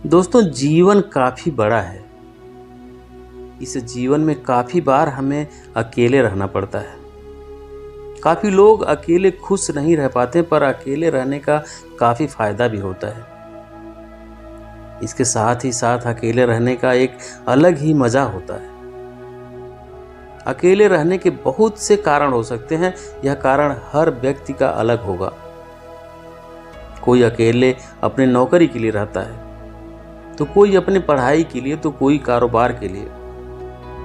दोस्तों, जीवन काफ़ी बड़ा है। इस जीवन में काफ़ी बार हमें अकेले रहना पड़ता है। काफ़ी लोग अकेले खुश नहीं रह पाते, पर अकेले रहने का काफ़ी फायदा भी होता है। इसके साथ ही साथ अकेले रहने का एक अलग ही मज़ा होता है। अकेले रहने के बहुत से कारण हो सकते हैं। यह कारण हर व्यक्ति का अलग होगा। कोई अकेले अपने नौकरी के लिए रहता है, तो कोई अपनी पढ़ाई के लिए, तो कोई कारोबार के लिए,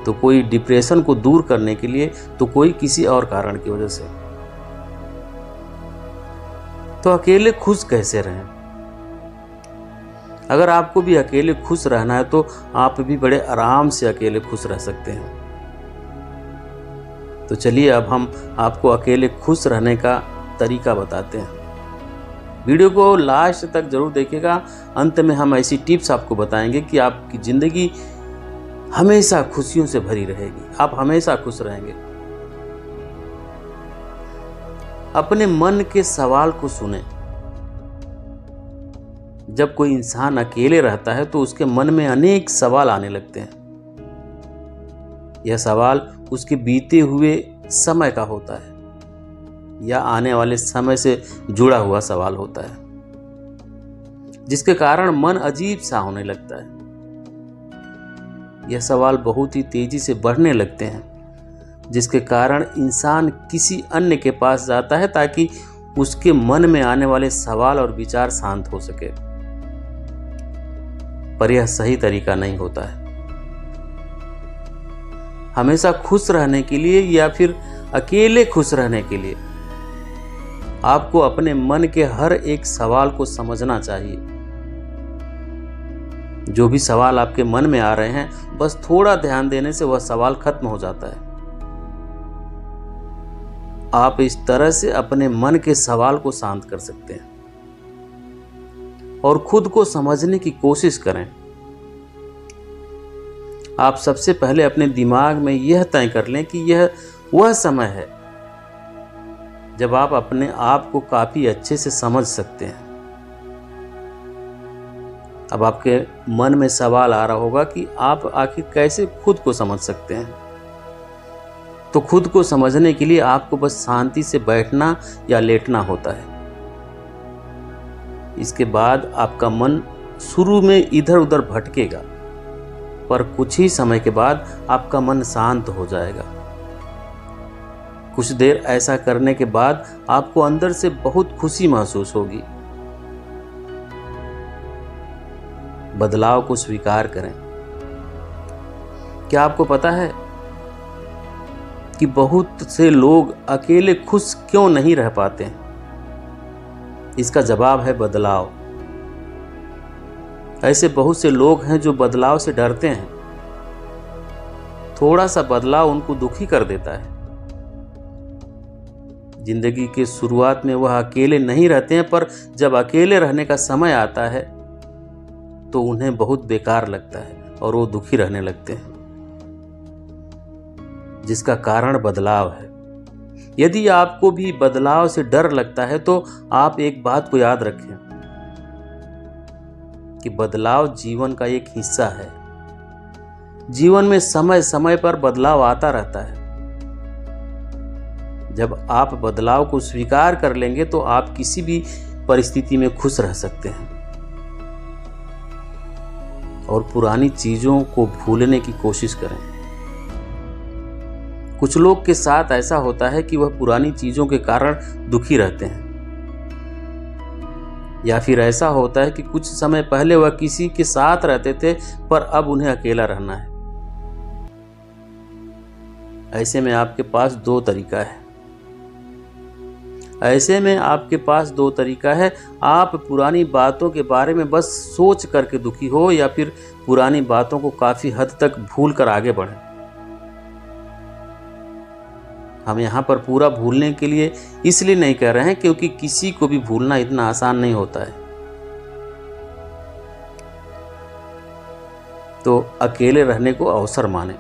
तो कोई डिप्रेशन को दूर करने के लिए, तो कोई किसी और कारण की वजह से। तो अकेले खुश कैसे रहें? अगर आपको भी अकेले खुश रहना है तो आप भी बड़े आराम से अकेले खुश रह सकते हैं। तो चलिए अब हम आपको अकेले खुश रहने का तरीका बताते हैं। वीडियो को लास्ट तक जरूर देखिएगा। अंत में हम ऐसी टिप्स आपको बताएंगे कि आपकी ज़िंदगी हमेशा खुशियों से भरी रहेगी। आप हमेशा खुश रहेंगे। अपने मन के सवाल को सुनें। जब कोई इंसान अकेले रहता है तो उसके मन में अनेक सवाल आने लगते हैं। यह सवाल उसके बीते हुए समय का होता है या आने वाले समय से जुड़ा हुआ सवाल होता है, जिसके कारण मन अजीब सा होने लगता है। यह सवाल बहुत ही तेजी से बढ़ने लगते हैं, जिसके कारण इंसान किसी अन्य के पास जाता है ताकि उसके मन में आने वाले सवाल और विचार शांत हो सके। पर यह सही तरीका नहीं होता है। हमेशा खुश रहने के लिए या फिर अकेले खुश रहने के लिए आपको अपने मन के हर एक सवाल को समझना चाहिए। जो भी सवाल आपके मन में आ रहे हैं, बस थोड़ा ध्यान देने से वह सवाल खत्म हो जाता है। आप इस तरह से अपने मन के सवाल को शांत कर सकते हैं और खुद को समझने की कोशिश करें। आप सबसे पहले अपने दिमाग में यह तय कर लें कि यह वह समय है जब आप अपने आप को काफी अच्छे से समझ सकते हैं। अब आपके मन में सवाल आ रहा होगा कि आप आखिर कैसे खुद को समझ सकते हैं। तो खुद को समझने के लिए आपको बस शांति से बैठना या लेटना होता है। इसके बाद आपका मन शुरू में इधर उधर भटकेगा, पर कुछ ही समय के बाद आपका मन शांत हो जाएगा। कुछ देर ऐसा करने के बाद आपको अंदर से बहुत खुशी महसूस होगी। बदलाव को स्वीकार करें। क्या आपको पता है कि बहुत से लोग अकेले खुश क्यों नहीं रह पाते हैं? इसका जवाब है बदलाव। ऐसे बहुत से लोग हैं जो बदलाव से डरते हैं। थोड़ा सा बदलाव उनको दुखी कर देता है। जिंदगी के शुरुआत में वह अकेले नहीं रहते हैं, पर जब अकेले रहने का समय आता है तो उन्हें बहुत बेकार लगता है और वो दुखी रहने लगते हैं, जिसका कारण बदलाव है। यदि आपको भी बदलाव से डर लगता है तो आप एक बात को याद रखें कि बदलाव जीवन का एक हिस्सा है। जीवन में समय समय पर बदलाव आता रहता है। जब आप बदलाव को स्वीकार कर लेंगे तो आप किसी भी परिस्थिति में खुश रह सकते हैं और पुरानी चीजों को भूलने की कोशिश करें। कुछ लोग के साथ ऐसा होता है कि वह पुरानी चीजों के कारण दुखी रहते हैं, या फिर ऐसा होता है कि कुछ समय पहले वह किसी के साथ रहते थे पर अब उन्हें अकेला रहना है। ऐसे में आपके पास दो तरीका है। आप पुरानी बातों के बारे में बस सोच करके दुखी हो, या फिर पुरानी बातों को काफी हद तक भूल कर आगे बढ़ें। हम यहाँ पर पूरा भूलने के लिए इसलिए नहीं कह रहे हैं क्योंकि किसी को भी भूलना इतना आसान नहीं होता है। तो अकेले रहने को अवसर माने।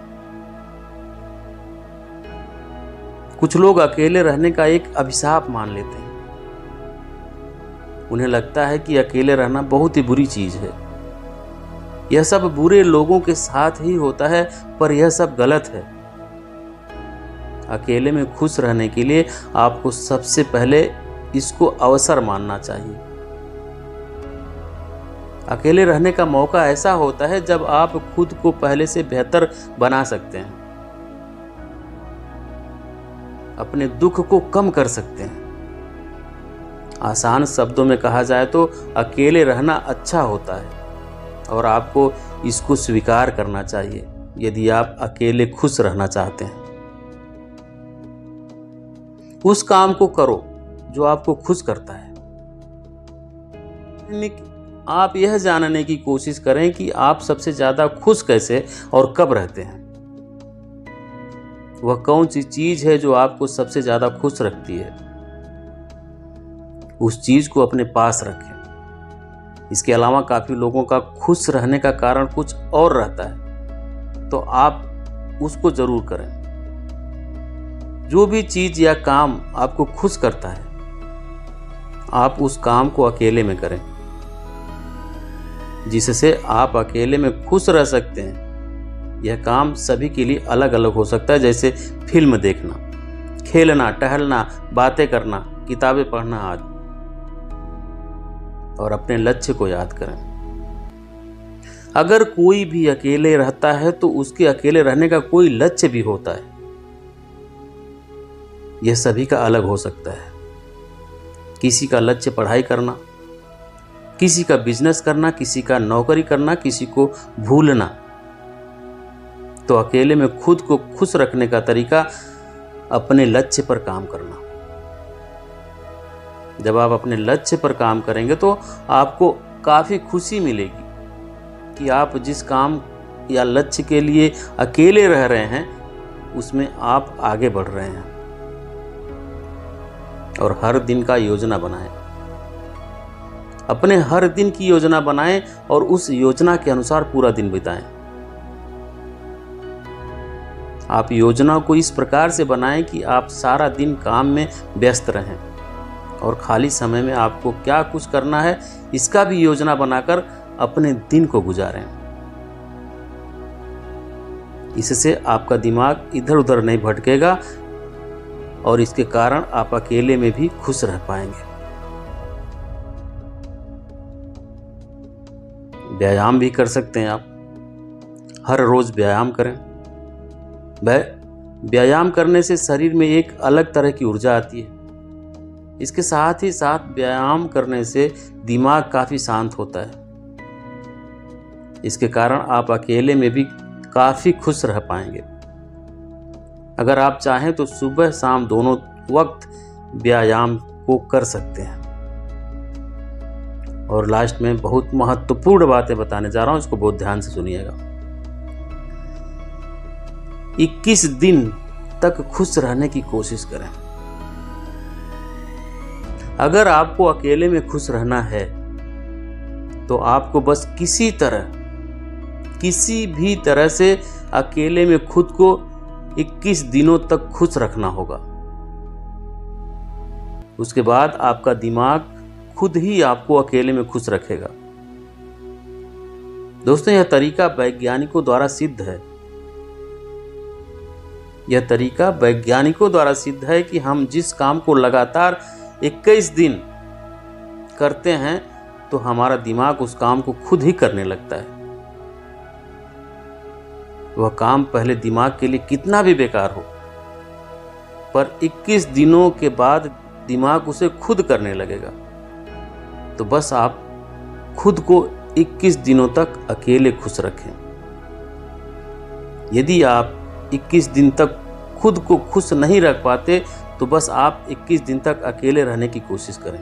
कुछ लोग अकेले रहने का एक अभिशाप मान लेते हैं। उन्हें लगता है कि अकेले रहना बहुत ही बुरी चीज है। यह सब बुरे लोगों के साथ ही होता है, पर यह सब गलत है। अकेले में खुश रहने के लिए आपको सबसे पहले इसको अवसर मानना चाहिए। अकेले रहने का मौका ऐसा होता है जब आप खुद को पहले से बेहतर बना सकते हैं, अपने दुख को कम कर सकते हैं। आसान शब्दों में कहा जाए तो अकेले रहना अच्छा होता है और आपको इसको स्वीकार करना चाहिए यदि आप अकेले खुश रहना चाहते हैं। उस काम को करो जो आपको खुश करता है। आप यह जानने की कोशिश करें कि आप सबसे ज्यादा खुश कैसे और कब रहते हैं। वह कौन सी चीज है जो आपको सबसे ज्यादा खुश रखती है, उस चीज को अपने पास रखें। इसके अलावा काफी लोगों का खुश रहने का कारण कुछ और रहता है, तो आप उसको जरूर करें। जो भी चीज या काम आपको खुश करता है, आप उस काम को अकेले में करें, जिससे आप अकेले में खुश रह सकते हैं। यह काम सभी के लिए अलग अलग हो सकता है, जैसे फिल्म देखना, खेलना, टहलना, बातें करना, किताबें पढ़ना आदि। और अपने लक्ष्य को याद करें। अगर कोई भी अकेले रहता है तो उसके अकेले रहने का कोई लक्ष्य भी होता है। यह सभी का अलग हो सकता है। किसी का लक्ष्य पढ़ाई करना, किसी का बिजनेस करना, किसी का नौकरी करना, किसी को भूलना। तो अकेले में खुद को खुश रखने का तरीका अपने लक्ष्य पर काम करना। जब आप अपने लक्ष्य पर काम करेंगे तो आपको काफी खुशी मिलेगी कि आप जिस काम या लक्ष्य के लिए अकेले रह रहे हैं उसमें आप आगे बढ़ रहे हैं। और हर दिन का योजना बनाएं। अपने हर दिन की योजना बनाएं और उस योजना के अनुसार पूरा दिन बिताएं। आप योजना को इस प्रकार से बनाएं कि आप सारा दिन काम में व्यस्त रहें और खाली समय में आपको क्या कुछ करना है इसका भी योजना बनाकर अपने दिन को गुजारें। इससे आपका दिमाग इधर उधर नहीं भटकेगा और इसके कारण आप अकेले में भी खुश रह पाएंगे। व्यायाम भी कर सकते हैं आप। हर रोज व्यायाम करें। व्यायाम करने से शरीर में एक अलग तरह की ऊर्जा आती है। इसके साथ ही साथ व्यायाम करने से दिमाग काफी शांत होता है। इसके कारण आप अकेले में भी काफी खुश रह पाएंगे। अगर आप चाहें तो सुबह शाम दोनों वक्त व्यायाम को कर सकते हैं। और लास्ट में बहुत महत्वपूर्ण बातें बताने जा रहा हूं, इसको बहुत ध्यान से सुनिएगा। 21 दिन तक खुश रहने की कोशिश करें। अगर आपको अकेले में खुश रहना है तो आपको बस किसी भी तरह से अकेले में खुद को 21 दिनों तक खुश रखना होगा। उसके बाद आपका दिमाग खुद ही आपको अकेले में खुश रखेगा। दोस्तों, यह तरीका वैज्ञानिकों द्वारा सिद्ध है। यह तरीका वैज्ञानिकों द्वारा सिद्ध है कि हम जिस काम को लगातार 21 दिन करते हैं तो हमारा दिमाग उस काम को खुद ही करने लगता है। वह काम पहले दिमाग के लिए कितना भी बेकार हो, पर 21 दिनों के बाद दिमाग उसे खुद करने लगेगा। तो बस आप खुद को 21 दिनों तक अकेले खुश रखें। यदि आप 21 दिन तक खुद को खुश नहीं रख पाते तो बस आप 21 दिन तक अकेले रहने की कोशिश करें।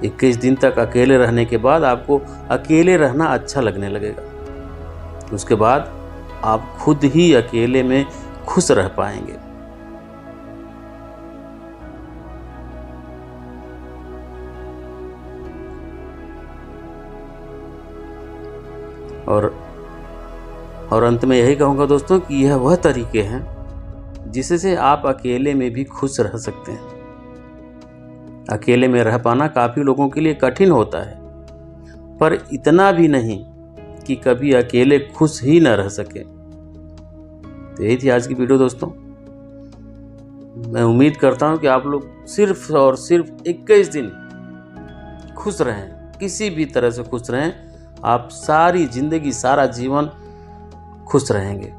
21 दिन तक अकेले रहने के बाद आपको अकेले रहना अच्छा लगने लगेगा। उसके बाद आप खुद ही अकेले में खुश रह पाएंगे। और अंत में यही कहूँगा दोस्तों कि यह वह तरीके हैं जिससे आप अकेले में भी खुश रह सकते हैं। अकेले में रह पाना काफ़ी लोगों के लिए कठिन होता है, पर इतना भी नहीं कि कभी अकेले खुश ही न रह सके। तो यही थी आज की वीडियो दोस्तों। मैं उम्मीद करता हूं कि आप लोग सिर्फ और सिर्फ 21 दिन खुश रहें, किसी भी तरह से खुश रहें। आप सारी जिंदगी, सारा जीवन खुश रहेंगे।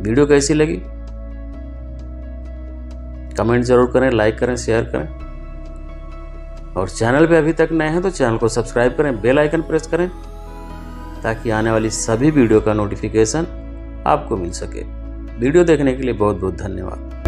वीडियो कैसी लगी कमेंट जरूर करें, लाइक करें, शेयर करें। और चैनल पे अभी तक नए हैं तो चैनल को सब्सक्राइब करें, बेल आइकन प्रेस करें ताकि आने वाली सभी वीडियो का नोटिफिकेशन आपको मिल सके। वीडियो देखने के लिए बहुत बहुत धन्यवाद।